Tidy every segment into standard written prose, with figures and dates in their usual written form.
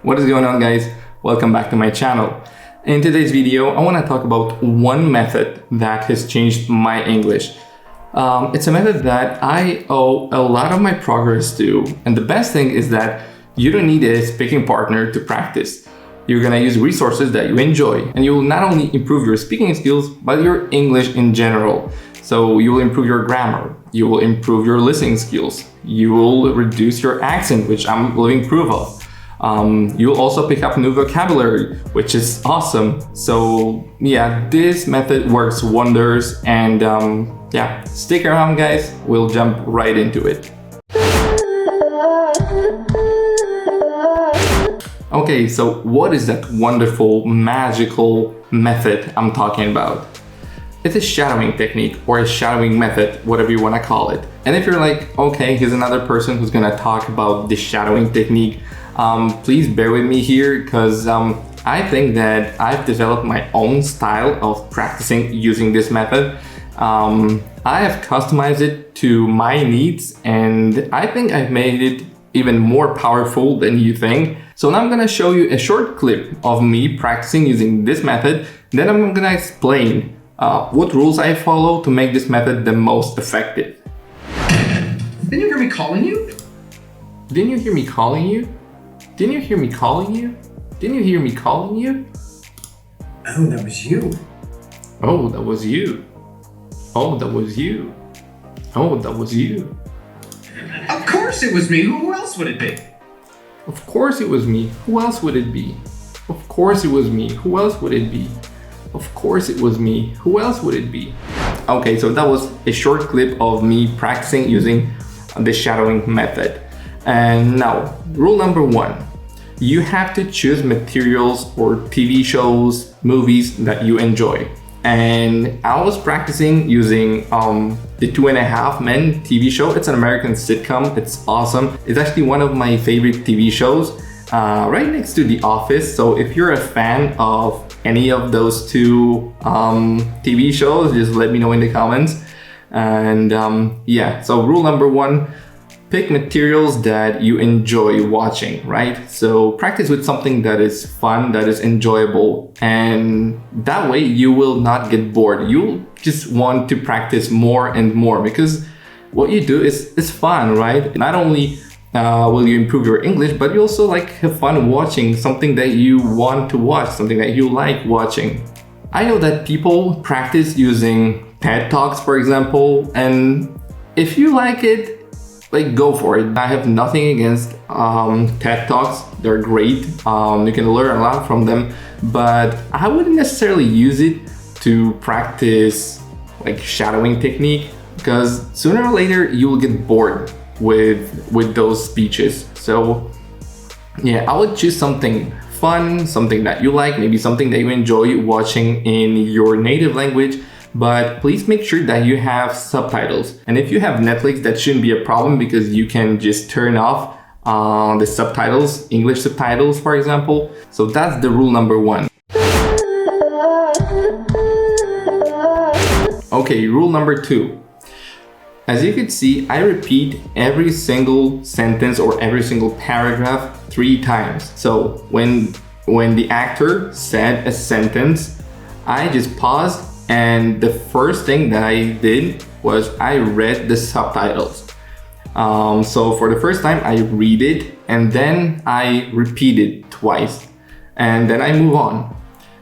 What is going on, guys? Welcome back to my channel. In today's video, I want to talk about one method that has changed my English. It's a method that I owe a lot of my progress to, and the best thing is that you don't need a speaking partner to practice. You're gonna use resources that you enjoy, and you will not only improve your speaking skills, but your English in general. So you will improve your grammar, you will improve your listening skills, you will reduce your accent, which I'm living proof of. You'll also pick up new vocabulary, which is awesome. So yeah, this method works wonders, and yeah, stick around, guys. We'll jump right into it. Okay, so what is that wonderful, magical method I'm talking about? It's a shadowing technique or a shadowing method, whatever you want to call it. And if you're like, okay, here's another person who's gonna talk about the shadowing technique, please bear with me here, because I think that I've developed my own style of practicing using this method. I have customized it to my needs, and I think I've made it even more powerful than you think. So now I'm gonna show you a short clip of me practicing using this method. Then I'm gonna explain what rules I follow to make this method the most effective. Didn't you hear me calling you? Didn't you hear me calling you? Didn't you hear me calling you? Didn't you hear me calling you? Oh, that was you. Oh, that was you. Oh, that was you. Oh, that was you. Of course it was me. Who else would it be? Of course it was me. Who else would it be? Of course it was me. Who else would it be? Of course it was me. Who else would it be? Okay, so that was a short clip of me practicing using the shadowing method. And now, rule number one. You have to choose materials or TV shows, movies that you enjoy. And I was practicing using the 2.5 Men TV show. It's an American sitcom. It's awesome. It's actually one of my favorite TV shows, right next to The Office. So if you're a fan of any of those two TV shows, just let me know in the comments. And yeah, so rule number one, pick materials that you enjoy watching, right? So practice with something that is fun, that is enjoyable, and that way you will not get bored. You'll just want to practice more and more, because what you do is fun, right? Not only will you improve your English, but you also have fun watching something that you want to watch, something that you like watching. I know that people practice using TED Talks, for example, and if you like it, go for it. I have nothing against TED Talks. They're great. You can learn a lot from them, but I wouldn't necessarily use it to practice shadowing technique, because sooner or later you will get bored with those speeches. So yeah, I would choose something fun, something that you like, maybe something that you enjoy watching in your native language. But please make sure that you have subtitles. And if you have Netflix, that shouldn't be a problem, because you can just turn off the subtitles, English subtitles, for example. So that's the rule number one. Okay, rule number two. As you can see, I repeat every single sentence or every single paragraph 3 times. So when the actor said a sentence, I just paused, and the first thing that I did was I read the subtitles. So for the first time, I read it, and then I repeat it twice, and then I move on.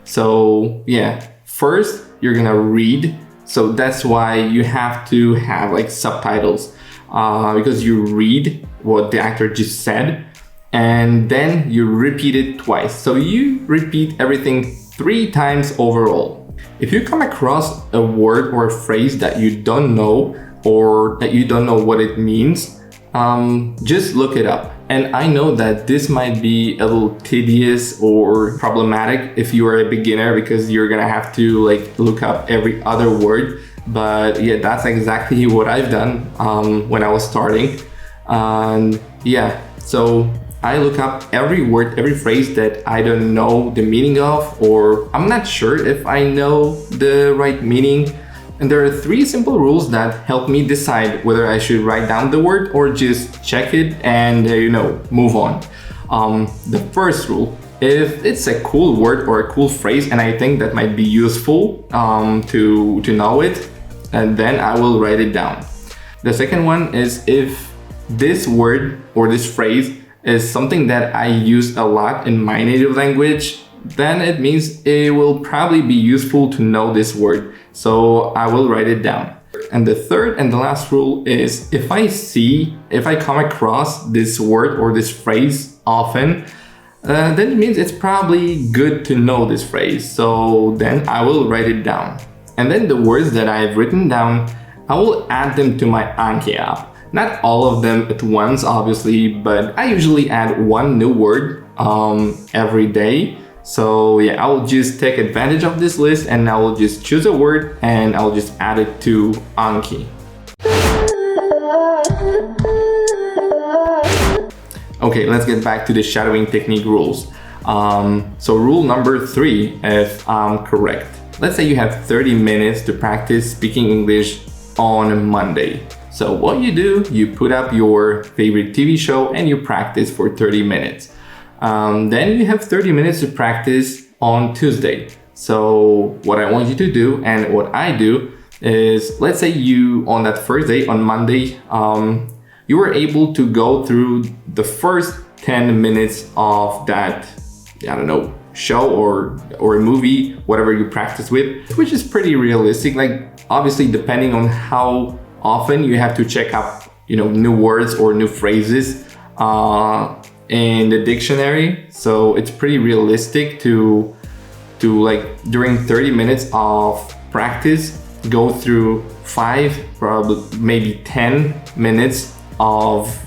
So yeah, first you're gonna read. So that's why you have to have subtitles, because you read what the actor just said, and then you repeat it twice. So you repeat everything 3 times overall. If you come across a word or a phrase that you don't know, or that you don't know what it means, just look it up. And I know that this might be a little tedious or problematic if you are a beginner, because you're gonna have to look up every other word. But yeah, that's exactly what I've done when I was starting. And yeah, so I look up every word, every phrase that I don't know the meaning of, or I'm not sure if I know the right meaning. And there are 3 simple rules that help me decide whether I should write down the word or just check it and, move on. The first rule, if it's a cool word or a cool phrase and I think that might be useful to know it, and then I will write it down. The second one is if this word or this phrase is something that I use a lot in my native language, then it means it will probably be useful to know this word. So I will write it down. And the third and the last rule is if I come across this word or this phrase often, then it means it's probably good to know this phrase. So then I will write it down. And then the words that I've written down, I will add them to my Anki app. Not all of them at once, obviously, but I usually add one new word every day. So yeah, I will just take advantage of this list and I will just choose a word and I'll just add it to Anki. Okay, let's get back to the shadowing technique rules. So rule number 3, if I'm correct. Let's say you have 30 minutes to practice speaking English on Monday. So what you do, you put up your favorite TV show and you practice for 30 minutes. Then you have 30 minutes to practice on Tuesday. So what I want you to do and what I do is, let's say you on that first day, on Monday, you were able to go through the first 10 minutes of that, I don't know, show or a movie, whatever you practice with, which is pretty realistic. Like obviously depending on how often you have to check up, new words or new phrases in the dictionary. So it's pretty realistic to like during 30 minutes of practice, go through 5, probably maybe 10 minutes of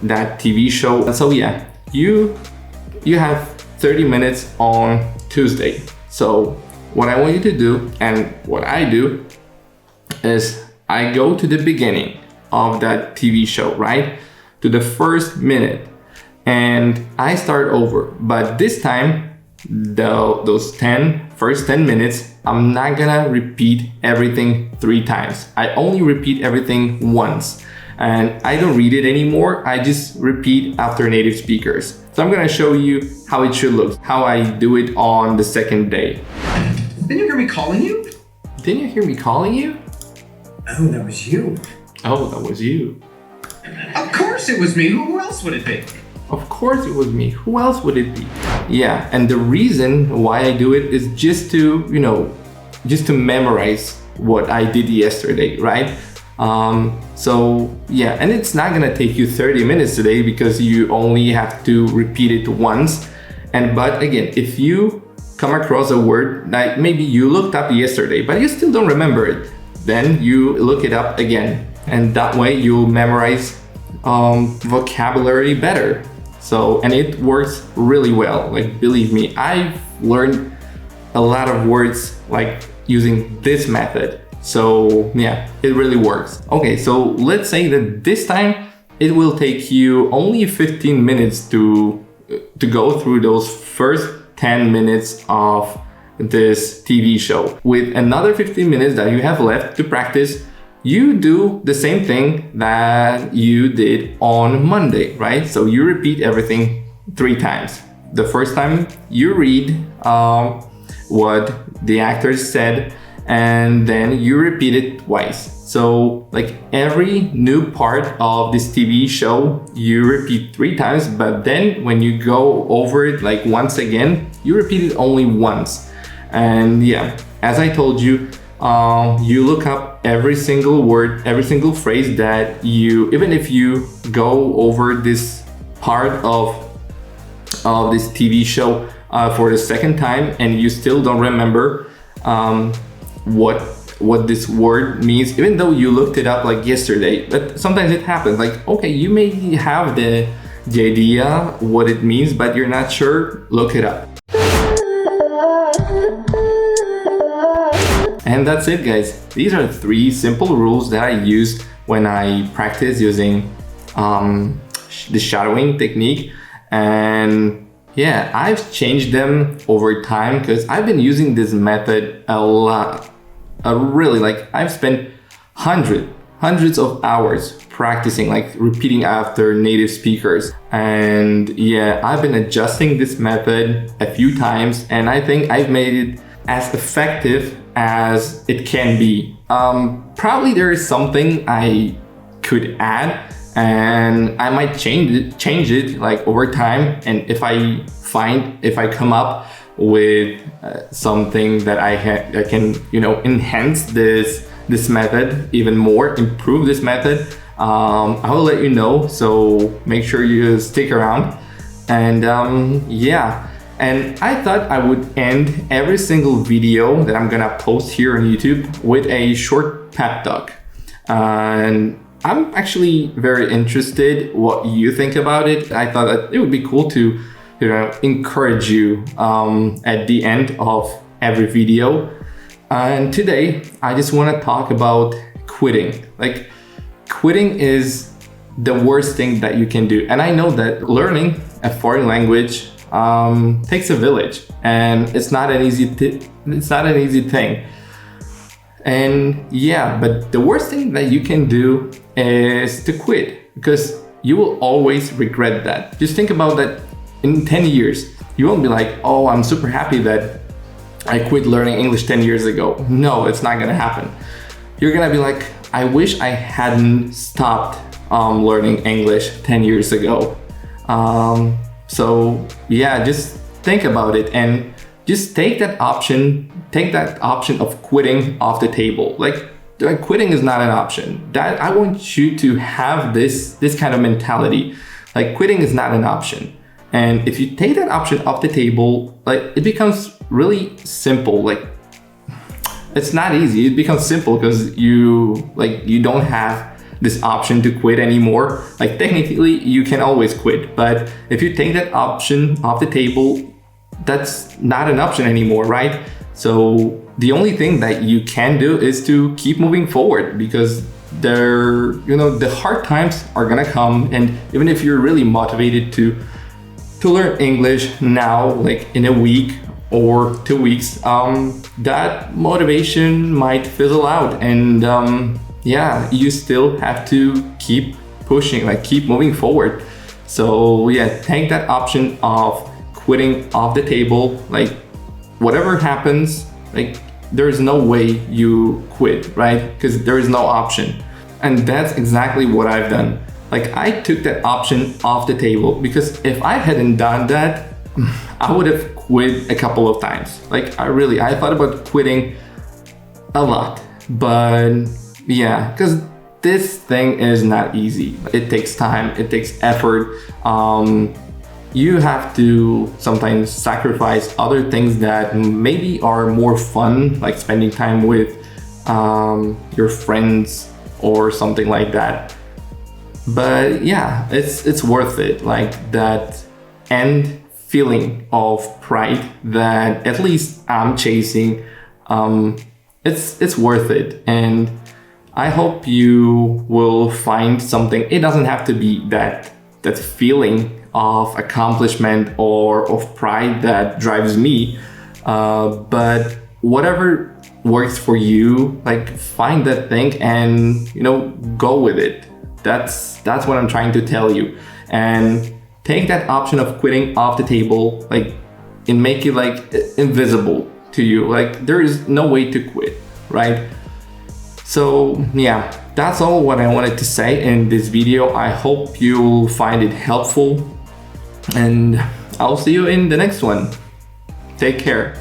that TV show. And so yeah, you have 30 minutes on Tuesday. So what I want you to do and what I do is I go to the beginning of that TV show, right? To the first minute. And I start over, but this time, those first 10 minutes, I'm not gonna repeat everything 3 times. I only repeat everything once. And I don't read it anymore, I just repeat after native speakers. So I'm gonna show you how it should look, how I do it on the second day. Didn't you hear me calling you? Didn't you hear me calling you? Oh, that was you. Oh, that was you. Of course it was me. Who else would it be? Of course it was me. Who else would it be? Yeah, and the reason why I do it is just to, just to memorize what I did yesterday, right? So yeah, and it's not gonna take you 30 minutes today because you only have to repeat it once. But again, if you come across a word that maybe you looked up yesterday, but you still don't remember it, then you look it up again. And that way you'll memorize vocabulary better. So, and it works really well. Like, believe me, I've learned a lot of words like using this method. So yeah, it really works. Okay, so let's say that this time it will take you only 15 minutes to go through those first 10 minutes of this TV show. With another 15 minutes that you have left to practice, you do the same thing that you did on Monday, right? So you repeat everything 3 times. The first time you read what the actors said, and then you repeat it twice. So like every new part of this TV show, you repeat 3 times, but then when you go over it like once again, you repeat it only once. And yeah, as I told you, you look up every single word, every single phrase that even if you go over this part of this TV show for the second time and you still don't remember what this word means, even though you looked it up like yesterday. But sometimes it happens, like, okay, you may have the idea what it means, but you're not sure, look it up. And that's it, guys. These are 3 simple rules that I use when I practice using the shadowing technique. And yeah, I've changed them over time because I've been using this method a lot. Really, like I've spent hundreds of hours practicing, like repeating after native speakers. And yeah, I've been adjusting this method a few times, and I think I've made it as effective as it can be. Probably there is something I could add, and I might change it like over time. And if I come up with something that I can, enhance this method even more, improve this method, I will let you know. So make sure you stick around. And and I thought I would end every single video that I'm gonna post here on YouTube with a short pep talk. And I'm actually very interested what you think about it. I thought that it would be cool to encourage you at the end of every video. And today I just want to talk about quitting. Like, quitting is the worst thing that you can do. And I know that learning a foreign language takes a village, and it's not an easy thing. And yeah, but the worst thing that you can do is to quit, because you will always regret that. Just think about that. In 10 years, you won't be like, oh, I'm super happy that I quit learning English 10 years ago. No, it's not gonna happen. You're gonna be like, I wish I hadn't stopped learning English 10 years ago. So yeah, just think about it and just take that option of quitting off the table. Like quitting is not an option. That I want you to have this kind of mentality. Like, quitting is not an option. And if you take that option off the table, like, it becomes really simple. Like, it's not easy. It becomes simple because you don't have this option to quit anymore. Like, technically you can always quit, but if you take that option off the table, that's not an option anymore, right? So the only thing that you can do is to keep moving forward, because the hard times are gonna come. And even if you're really motivated to learn English now, like in a week or 2 weeks, that motivation might fizzle out, and you still have to keep pushing, like keep moving forward. So yeah, take that option of quitting off the table. Like, whatever happens, like, there is no way you quit, right? Because there is no option. And that's exactly what I've done. Like, I took that option off the table, because if I hadn't done that, I would have quit a couple of times. Like, I thought about quitting a lot, but yeah, because this thing is not easy. It takes time, it takes effort. You have to sometimes sacrifice other things that maybe are more fun, like spending time with your friends or something like that. But yeah, it's worth it. Like, that end feeling of pride that at least I'm chasing, it's worth it. And I hope you will find something. It doesn't have to be that feeling of accomplishment or of pride that drives me, but whatever works for you, like, find that thing and go with it. That's what I'm trying to tell you. And take that option of quitting off the table, like, and make it like invisible to you. Like, there is no way to quit, right? So yeah, that's all what I wanted to say in this video. I hope you'll find it helpful, and I'll see you in the next one. Take care.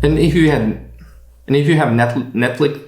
And if you have Netflix,